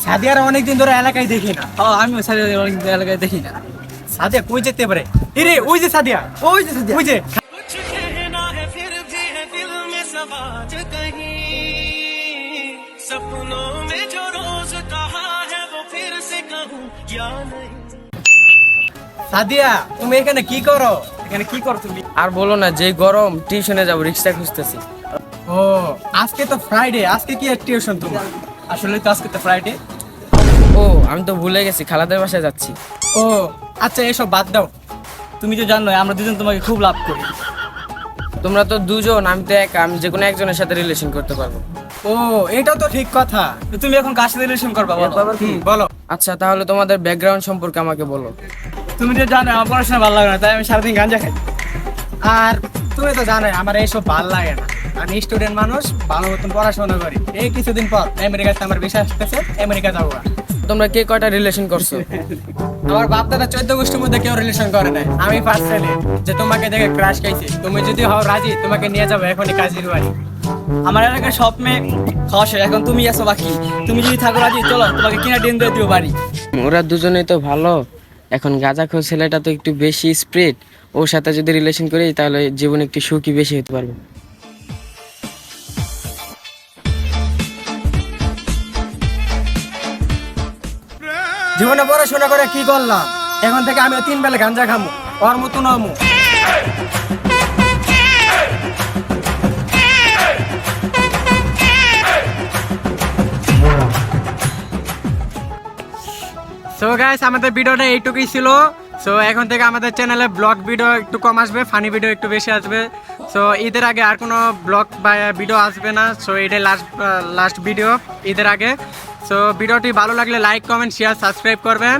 সাদিয়ার অনেকদিন ধরে এলাকায় দেখি না। আমিও সাদিয়া অনেকদিন এলাকায় দেখি না। সাদিয়া কই যেতে পারে? এরে ওই যে সাদিয়া, ওই যে সাদিয়া, ওই যে। সাদিয়া তুমি এখানে কি করো? এখানে কি করো তুমি? আর বলো না, যে গরম, টিউশনে যাবো, রিক্সা খুঁজতেছি। ও আজকে তো ফ্রাইডে, আজকে কি টিউশন তোমার? আসলে তো আজকে তো ফ্রাইডে। ও আমি তো ভুলে গেছি, খালাদের বাসায় যাচ্ছি। ও আচ্ছা এসব বাদ দাও। তুমি তো জানো আমরা দুজন তোমাকে খুব লাভ করি। তোমরা তো দুজন, আমি তো একা, আমি যে কোনো একজনের সাথে রিলেশন করতে পারবো। ও এটাও তো ঠিক কথা। তুমি এখন কার সাথে রিলেশন করবা বলো? বলো। আচ্ছা তাহলে তোমাদের ব্যাকগ্রাউন্ড সম্পর্কে আমাকে বলো। তুমি তো জানো আমার পড়াশোনা ভালো লাগে না, তাই আমি সারাদিন গাঁজা খাই। আর তুমি তো জানো আমার এইসব ভালো লাগে না। আমি স্টুডেন্ট মানুষ, ভালো মতন পড়াশোনা করি। এই কিছুদিন পর আমেরিকাতে আমার ভিসা আসতেছে, আমেরিকা যাবো। তোমরা কে কয়টা রিলেশন করছো? আমার বাপ দাদা 14 গোষ্ঠীর মধ্যে কেউ রিলেশন করে নাই। আমি ফার্স্ট ছেলে যে তোমাকে দেখে ক্রাশ খাইছি। তুমি যদি হও রাজি, তোমাকে নিয়ে যাবো এখনই কাজীর বাড়ি। আমার এলাকার সব মেয়ে খাওয়া শেষ, এখন তুমি আছো বাকি। তুমি যদি থাকো রাজি, চলো তোমাকে কিনা ডিম দিয়ে দিও বাড়ি। ওরা দুজনেই তো ভালো, এখন গাঁজাখোর ছেলেটা তো একটু বেশি স্প্রিট। ওর সাথে যদি রিলেশন করি তাহলে জীবনে একটু সুখী বেশি হতে পারবে। জীবনে পড়াশোনা করে কি করলাম? এখন থেকে আমি 3 বেলা গাঁজা খামু, ওর মতো নামু। সো গাইস আমাদের ভিডিওটা এইটুকুই ছিল। সো এখন থেকে আমাদের চ্যানেলে ব্লগ ভিডিও একটু কম আসবে, ফানি ভিডিও একটু বেশি আসবে। সো ঈদের আগে আর কোনো ব্লগ বা ভিডিও আসবে না। সো এটাই লাস্ট ভিডিও ঈদের আগে। সো ভিডিওটি ভালো লাগলে লাইক, কমেন্ট, শেয়ার, সাবস্ক্রাইব করবেন।